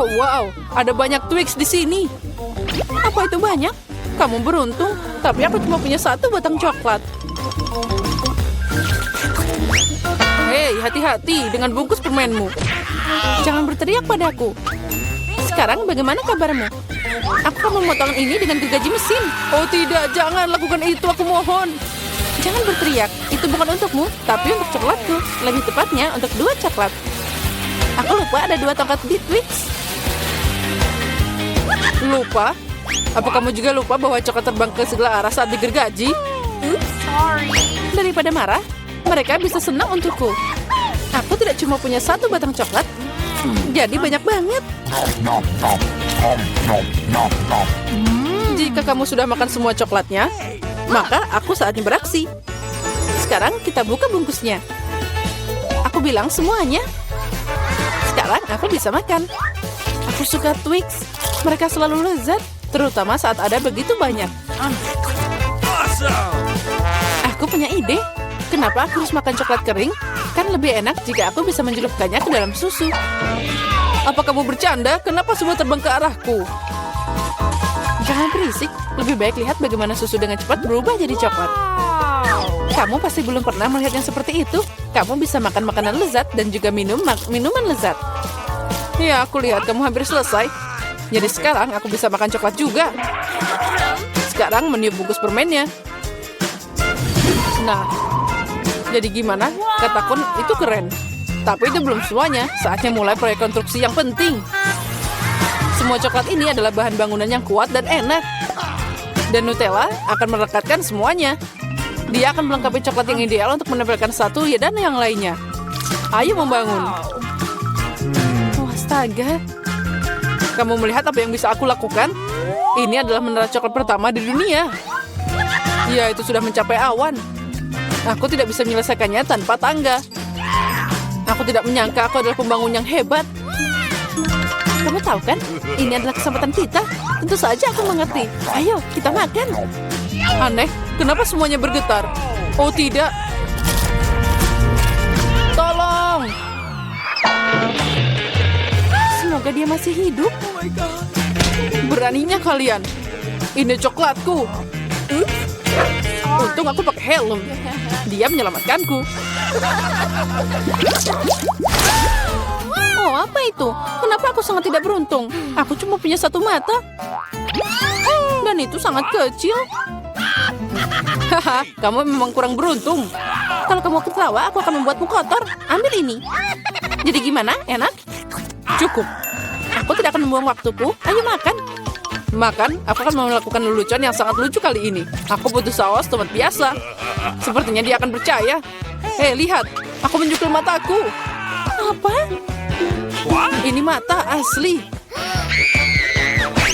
Oh, wow. Ada banyak Twix di sini. Apa itu banyak? Kamu beruntung, tapi aku cuma punya satu batang coklat. Hei, hati-hati dengan bungkus permenmu. Jangan berteriak padaku. Sekarang bagaimana kabarmu? Aku akan memotong ini dengan gergaji mesin. Oh tidak, jangan lakukan itu, aku mohon. Jangan berteriak, itu bukan untukmu, tapi untuk coklatku. Lebih tepatnya untuk 2 coklat. Aku lupa ada 2 tongkat di Twix. Lupa? Apa kamu juga lupa bahwa coklat terbang ke segala arah saat digergaji? Sorry. Daripada marah, mereka bisa senang untukku. Aku tidak cuma punya 1 batang coklat, jadi banyak banget. Jika kamu sudah makan semua coklatnya, maka aku saatnya beraksi. Sekarang kita buka bungkusnya. Aku bilang semuanya. Sekarang aku bisa makan. Aku suka Twix. Mereka selalu lezat, terutama saat ada begitu banyak. Aku punya ide. Kenapa aku harus makan coklat kering? Kan lebih enak jika aku bisa mencelupkannya ke dalam susu. Apa kamu bercanda? Kenapa semua terbang ke arahku? Jangan berisik. Lebih baik lihat bagaimana susu dengan cepat berubah jadi coklat. Kamu pasti belum pernah melihat yang seperti itu. Kamu bisa makan makanan lezat dan juga minuman lezat. Ya, aku lihat kamu hampir selesai. Jadi sekarang aku bisa makan coklat juga. Sekarang meniup bungkus permennya. Nah, jadi gimana? Katakan itu keren. Tapi itu belum semuanya. Saatnya mulai proyek konstruksi yang penting. Semua coklat ini adalah bahan bangunan yang kuat dan enak. Dan Nutella akan merekatkan semuanya. Dia akan melengkapi coklat yang ideal untuk menempelkan satu dan yang lainnya. Ayo membangun. Oh, astaga. Kamu melihat apa yang bisa aku lakukan? Ini adalah menara coklat pertama di dunia. Ya, itu sudah mencapai awan. Aku tidak bisa menyelesaikannya tanpa tangga. Aku tidak menyangka aku adalah pembangun yang hebat. Kamu tahu kan? Ini adalah kesempatan kita. Tentu saja aku mengerti. Ayo, kita makan. Aneh, kenapa semuanya bergetar? Oh tidak. Tolong. Semoga dia masih hidup. Beraninya kalian. Ini coklatku. Untung aku pakai helm. Dia menyelamatkanku. Oh, apa itu? Kenapa aku sangat tidak beruntung? Aku cuma punya 1 mata. Dan itu sangat kecil. Haha, kamu memang kurang beruntung. Kalau kamu ketawa, aku akan membuatmu kotor. Ambil ini. Jadi gimana? Enak? Cukup. Aku tidak akan membuang waktuku. Ayo makan. Makan, aku akan melakukan lelucon yang sangat lucu kali ini. Aku butuh saus tomat biasa. Sepertinya dia akan percaya. Hei, lihat. Aku menjukul mataku. Apa? Ini mata asli.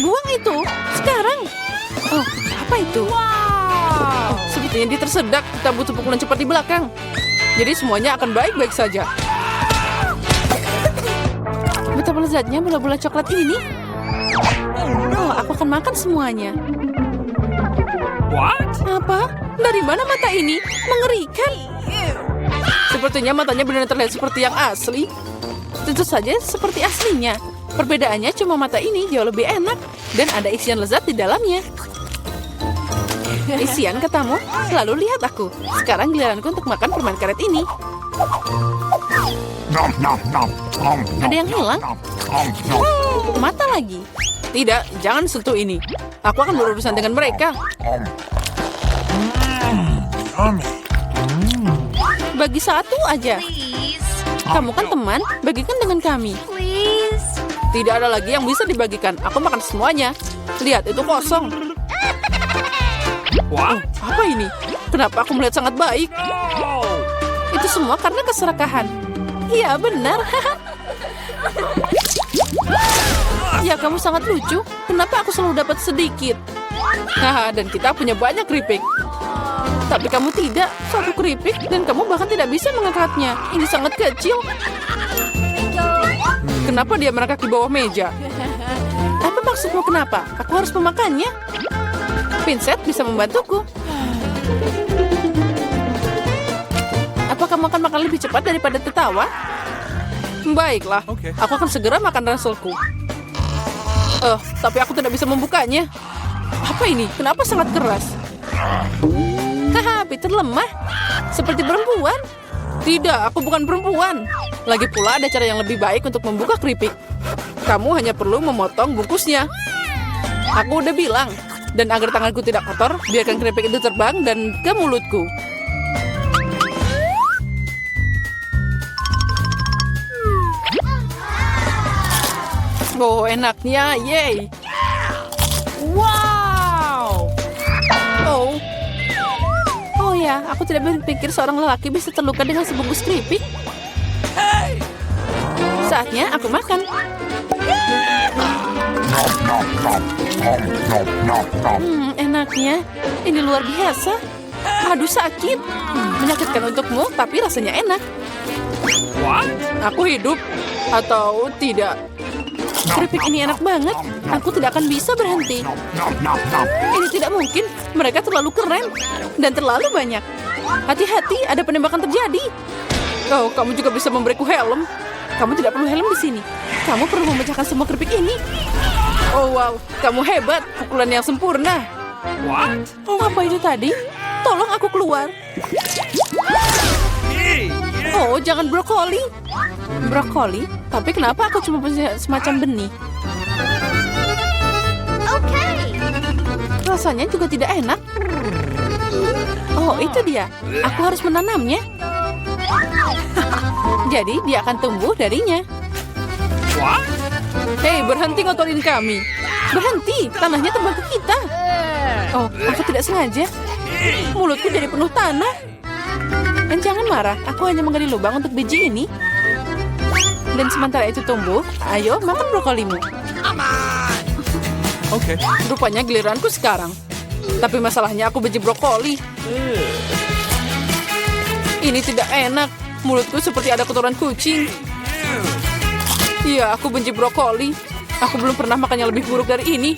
Buang itu. Sekarang. Oh, apa itu? Oh, sepertinya dia tersedak. Kita butuh pukulan cepat di belakang. Jadi semuanya akan baik-baik saja. Betapa lezatnya bola-bola coklat ini. Oh, aku akan makan semuanya. What? Apa? Dari mana mata ini? Mengerikan. Sepertinya matanya benar terlihat seperti yang asli. Tentu saja seperti aslinya. Perbedaannya cuma mata ini jauh lebih enak. Dan ada isian lezat di dalamnya. Isian katamu? Lalu lihat aku. Sekarang giliranku untuk makan permen karet ini. Ada yang hilang? Mata lagi. Tidak, jangan sentuh ini. Aku akan berurusan dengan mereka. Bagi 1 aja. Please. Kamu kan teman, bagikan dengan kami. Please. Tidak ada lagi yang bisa dibagikan. Aku makan semuanya. Lihat, itu kosong. What? Apa ini? Kenapa aku melihat sangat baik? Itu semua karena keserakahan. Iya, benar. Ya, kamu sangat lucu. Kenapa aku selalu dapat sedikit? Haha, dan kita punya banyak keripik. Tapi kamu tidak. 1 keripik, dan kamu bahkan tidak bisa mengangkatnya. Ini sangat kecil. Kenapa dia merangkak di bawah meja? Apa maksudmu kenapa? Aku harus memakannya. Pinset bisa membantuku. Apa kamu akan makan lebih cepat daripada tertawa? Baiklah, Oke. aku akan segera makan ranselku. Tapi aku tidak bisa membukanya. Apa ini? Kenapa sangat keras? Haha, Peter lemah. Seperti perempuan. Tidak, aku bukan perempuan. Lagi pula ada cara yang lebih baik untuk membuka keripik. Kamu hanya perlu memotong bungkusnya. Aku udah bilang. Dan agar tanganku tidak kotor, biarkan keripik itu terbang dan ke mulutku. Oh, enaknya, yay! Wow! Oh ya, aku tidak berpikir seorang lelaki bisa terluka dengan sebungkus keripik. Saatnya aku makan. Enaknya. Ini luar biasa. Aduh, sakit. Menyakitkan untukmu, tapi rasanya enak. Aku hidup atau tidak? Keripik ini enak banget. Aku tidak akan bisa berhenti. Ini tidak mungkin. Mereka terlalu keren dan terlalu banyak. Hati-hati, ada penembakan terjadi. Oh, kamu juga bisa memberiku helm. Kamu tidak perlu helm di sini. Kamu perlu memecahkan semua keripik ini. Oh wow, kamu hebat. Pukulan yang sempurna. Apa itu tadi? Tolong aku keluar. Oh, jangan brokoli. Brokoli? Tapi kenapa aku cuma punya semacam benih? Okay. Rasanya juga tidak enak. Oh, itu dia. Aku harus menanamnya. Jadi dia akan tumbuh darinya. Hei, berhenti ngotorin kami. Berhenti, tanahnya terbang ke kita. Oh, aku tidak sengaja. Mulutku jadi penuh tanah. Dan jangan marah, aku hanya menggali lubang untuk biji ini. Dan sementara itu tumbuh, ayo makan brokolimu. Oke. Rupanya giliranku sekarang. Tapi masalahnya aku benci brokoli. Ini tidak enak. Mulutku seperti ada kotoran kucing. Iya, aku benci brokoli. Aku belum pernah makan yang lebih buruk dari ini.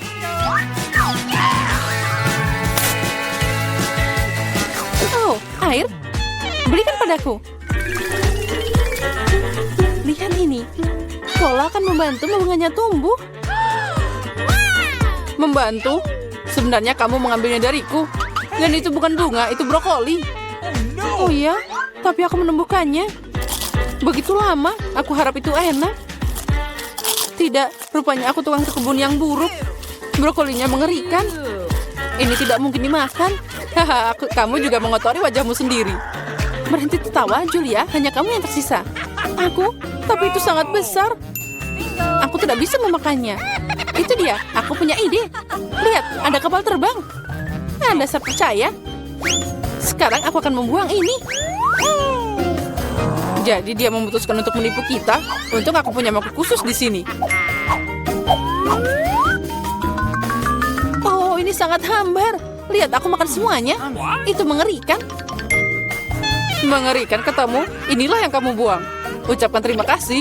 Oh, air. Berikan padaku. Lihat ini. Cola akan membantu bunganya tumbuh. Membantu? Sebenarnya kamu mengambilnya dariku. Dan itu bukan bunga, itu brokoli. Oh iya, tapi aku menumbuhkannya. Begitu lama, aku harap itu enak. Tidak, rupanya aku tukang kebun yang buruk. Brokolinya mengerikan. Ini tidak mungkin dimakan. Haha, kamu juga mengotori wajahmu sendiri. Berhenti tertawa, Julia. Hanya kamu yang tersisa. Aku? Tapi itu sangat besar. Aku tidak bisa memakannya. Itu dia, aku punya ide. Lihat, ada kapal terbang. Anda saya percaya. Sekarang aku akan membuang ini. Jadi dia memutuskan untuk menipu kita. Untung aku punya mangkuk khusus di sini. Oh, ini sangat hambar. Lihat, aku makan semuanya. Itu mengerikan. Mengerikan katamu? Inilah yang kamu buang. Ucapkan terima kasih.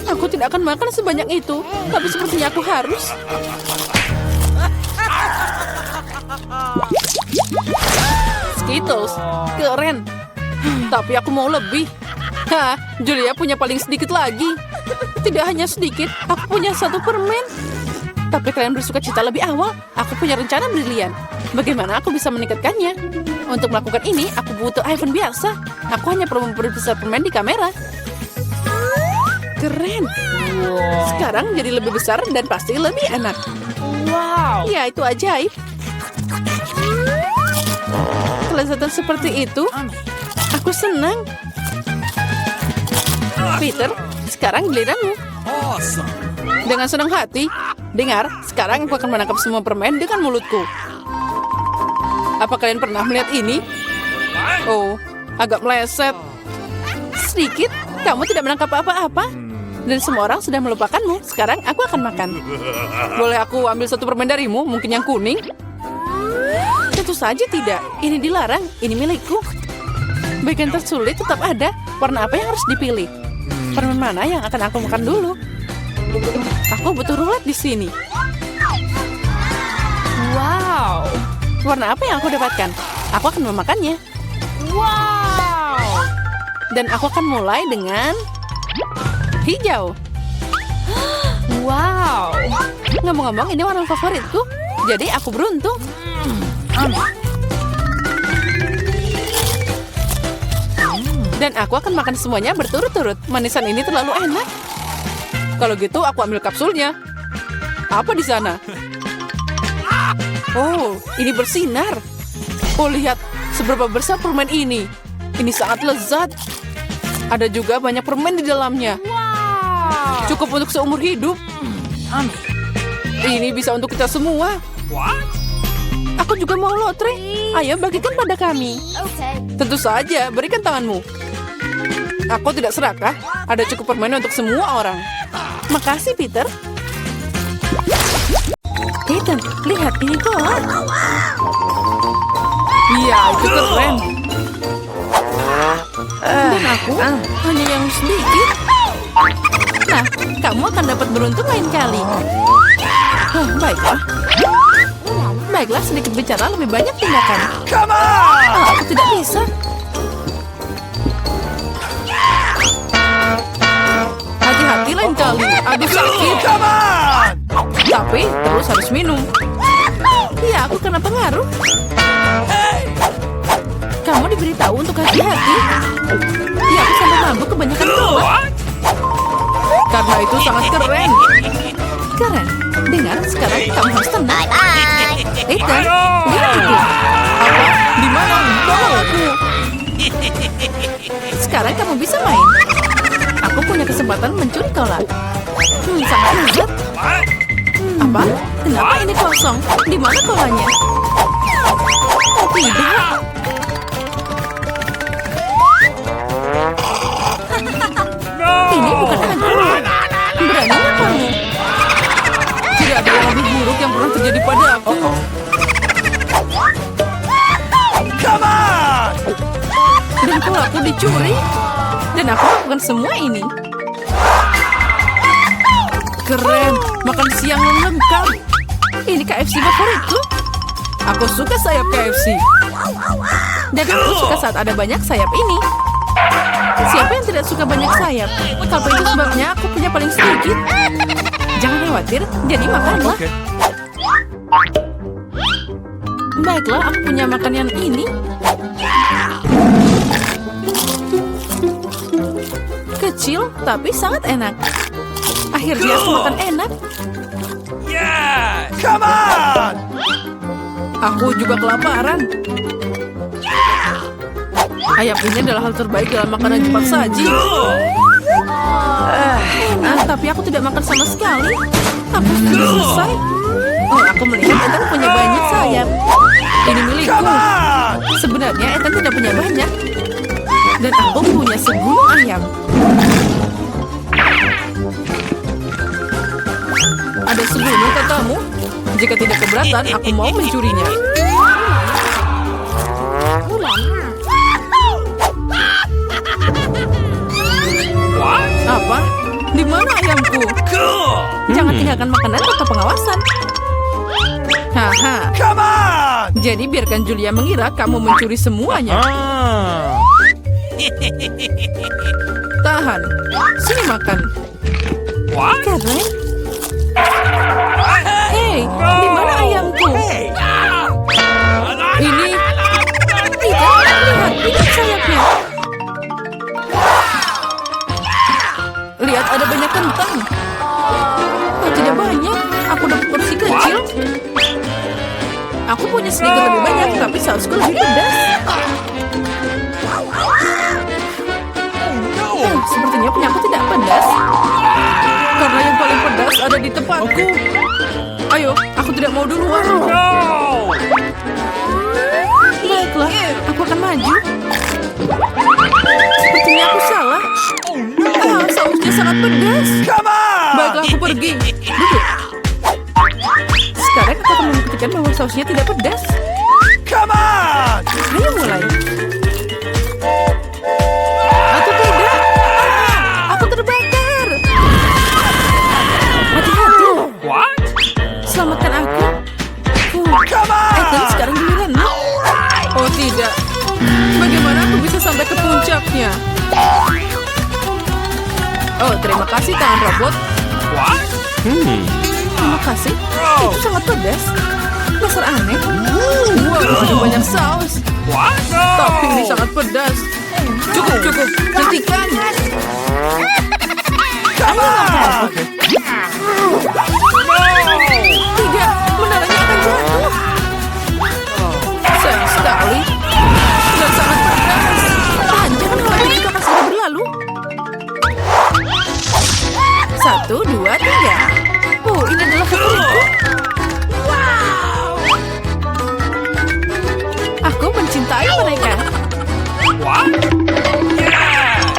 Aku tidak akan makan sebanyak itu. Tapi sepertinya aku harus. Skittles, keren. Tapi aku mau lebih. Hah, Julia punya paling sedikit lagi. Tidak hanya sedikit, aku punya satu permen. Tapi kalian bersuka cita lebih awal. Aku punya rencana brilian. Bagaimana aku bisa meningkatkannya? Untuk melakukan ini, aku butuh iPhone biasa. Aku hanya perlu memperbesar permen di kamera. Keren. Sekarang jadi lebih besar dan pasti lebih enak. Wow. Ya, itu ajaib. Kelezatan seperti itu, aku senang. Peter, sekarang giliranmu. Dengan senang hati. Dengar, sekarang aku akan menangkap semua permen dengan mulutku. Apa kalian pernah melihat ini? Oh, agak meleset. Sedikit, kamu tidak menangkap apa-apa. Dan semua orang sudah melupakanmu. Sekarang aku akan makan. Boleh aku ambil satu permen darimu? Mungkin yang kuning? Tentu saja tidak. Ini dilarang. Ini milikku. Bagian tersulit tetap ada. Warna apa yang harus dipilih? Permen mana yang akan aku makan dulu? Aku butuh rulet di sini. Wow. Warna apa yang aku dapatkan? Aku akan memakannya. Wow. Dan aku akan mulai dengan hijau. Wow. Ngomong-ngomong, ini warna favoritku. Jadi aku beruntung. Dan aku akan makan semuanya berturut-turut. Manisan ini terlalu enak. Kalau gitu, aku ambil kapsulnya. Apa di sana? Oh, ini bersinar. Oh, lihat seberapa besar permen ini. Ini sangat lezat. Ada juga banyak permen di dalamnya. Wow. Cukup untuk seumur hidup. Ini bisa untuk kita semua. Aku juga mau lotre. Ayo bagikan pada kami. Okay. Tentu saja, berikan tanganmu. Aku tidak serakah. Ada cukup permen untuk semua orang. Makasih, Peter. Ethan, lihat ini kolam. Iya, itu keren. Dan aku hanya yang sedikit. Nah, kamu akan dapat beruntung lain kali. Baiklah. Baiklah, sedikit bicara lebih banyak tindakan. Aku tidak bisa. Hati-hati lain kali. Aduh, sakit. Tapi terus harus minum. Iya, aku kena pengaruh. Kamu diberitahu untuk hati-hati. Iya, aku sampai mabuk kebanyakan obat. Karena itu sangat keren. Keren. Dengar, sekarang kamu harus tenang. Ethan, lihat itu. Apa? Di mana? Tolong aku. Sekarang kamu bisa main. Aku punya kesempatan mencuri kola. Sangat lezat. Apa? Kenapa ini kosong? Di mana kolanya? Oh, tidak. Ini bukan aku. Beraninya kamu. Tidak ada yang lebih buruk yang pernah terjadi pada aku. Dan kalau aku dicuri. Dan aku lakukan semua ini. Keren, makan siang yang lengkap. Ini KFC favoritku. Aku suka sayap KFC. Dan aku suka saat ada banyak sayap ini. Siapa yang tidak suka banyak sayap? Kalau itu sebabnya aku punya paling sedikit. Jangan khawatir, jadi makanlah. Baiklah, aku punya makan yang ini. Kecil, tapi sangat enak. Akhirnya aku makan enak. Aku juga kelaparan. Ayam ini adalah hal terbaik dalam makanan cepat saji. Enak, tapi aku tidak makan sama sekali. Aku sudah selesai. Oh, aku melihat Ethan punya banyak sayap. Ini milikku. Sebenarnya Ethan tidak punya banyak. Dan aku punya segulung ayam. Ada segulung katamu? Jika tidak keberatan, aku mau mencurinya. Apa? Di mana ayamku? Jangan tinggalkan makanan tanpa pengawasan. Haha. Jadi biarkan Julia mengira kamu mencuri semuanya. Tahan. Sini makan. Keren. Hei, di mana ayamku? Ini. Lihat, lihat sayapnya. Lihat, ada banyak kentang. Oh, tidak banyak. Aku dapat porsi kecil. Aku punya sedikit lebih banyak, tapi sausku lebih pedas. Sepertinya punya aku tidak pedas. Karena yang paling pedas ada di tempatku. Ayo, aku tidak mau duluan. Baiklah, aku akan maju. Sepertinya aku salah. Sausnya sangat pedas. Baiklah, aku pergi. Duduk. Sekarang aku akan membuktikan bahwa sausnya tidak pedas. Ayo mulai. Atau tidak? Aku terbakar. Hati-hati. Selamatkan aku. Ethan, sekarang giliranmu. Oh tidak. Bagaimana aku bisa sampai ke puncaknya? Terima kasih tangan robot. Terima kasih. Itu sangat pedas. Dasar aneh. Wow, ada banyak saus. Tapi ini sangat pedas. Cukup, cukup. Hentikan. Kamu apa? Tidak, menaranya akan jatuh. Sayang sekali. Dan sangat pedas. Tahan, jangan khawatir kakak sudah berlalu. 1, 2, 3. Oh, ini adalah favoritku. Aku mencintai mereka.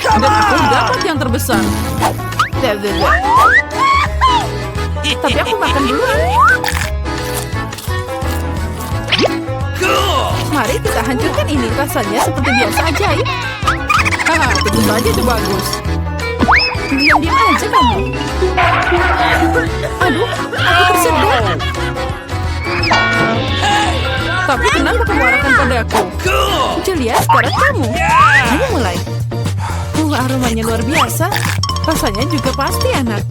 Dan aku dapat yang terbesar. Tapi aku makan dulu. Mari kita hancurkan ini. Rasanya seperti biasa ajaib. Haha, tentu saja itu bagus. Diam-diam aja kamu. Aduh, aku tersedot. Tapi kenapa kamu arahkan padaku? Julia, sekarang kamu. Ayo mulai. Aromanya luar biasa. Rasanya juga pasti enak.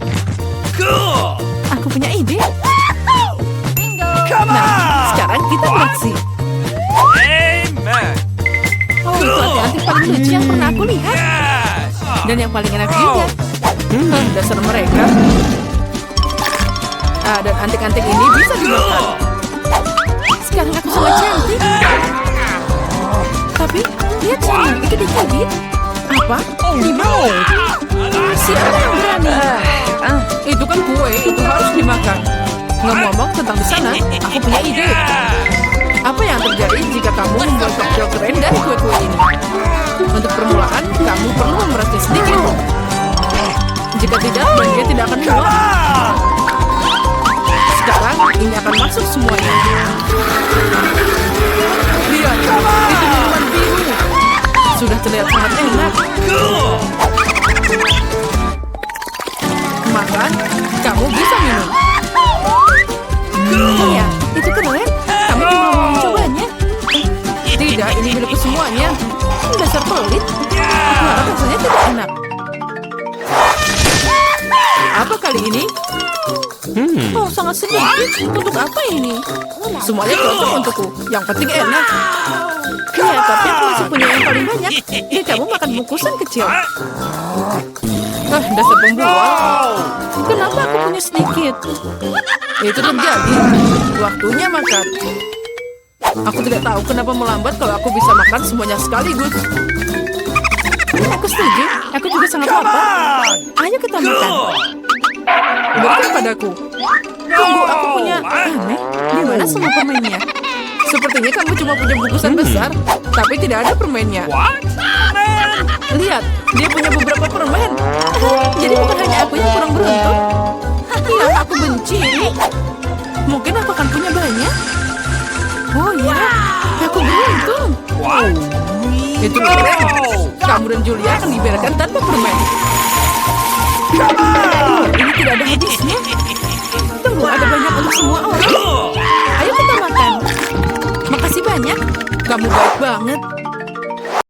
Aku punya ide. Nah, sekarang kita beraksi. Oh, itu anting-anting paling lucu yang pernah aku lihat. Dan yang paling enak juga. Dasar mereka. Dan anting-anting ini bisa dimakan. Sekarang aku sangat cantik. Tapi, lihat sayang, itu dicabit. Apa? Di mana? Siapa yang berani? Itu kan kue, itu harus dimakan. Ngomong-ngomong tentang di sana, aku punya ide. Apa yang terjadi jika kamu membuat koktail keren dari kue-kue ini? Untuk permulaan, kamu perlu memerasnya sedikit. Jika tidak, dia tidak akan muat. Sekarang, ini akan masuk semuanya. Lihat, itu minuman biru. Sudah terlihat sangat enak. Makan, kamu bisa minum. Iya, itu keren. Kamu juga mau mencobanya? Tidak, ini milikku semuanya. Dasar pelit. Aku harap rasanya tidak enak. Apa kali ini? Oh, sangat sedikit. Untuk apa ini? Semuanya cocok untukku. Yang penting enak. Ya, tapi aku masih punya yang paling banyak. Jadi kamu makan bungkusan kecil. Dasar pembual. Kenapa aku punya sedikit? Itu terjadi. Waktunya makan. Aku tidak tahu kenapa melambat kalau aku bisa makan semuanya sekaligus. Aku setuju. Aku juga sangat lapar. Ayo kita makan. Berikan padaku. Tunggu, aku punya... Aneh, di mana semua permennya? Sepertinya kamu cuma punya bungkusan besar, tapi tidak ada permennya. Lihat, dia punya beberapa permen. Jadi bukan hanya aku yang kurang beruntung. Iya, aku benci. Mungkin aku akan punya banyak. Oh ya, aku beruntung. Itu keren. Kamu dan Julia akan dibiarkan tanpa permen. Ini tidak ada habisnya. Tunggu, ada banyak untuk semua orang. Ayo kita makan. Makasih banyak. Kamu baik banget.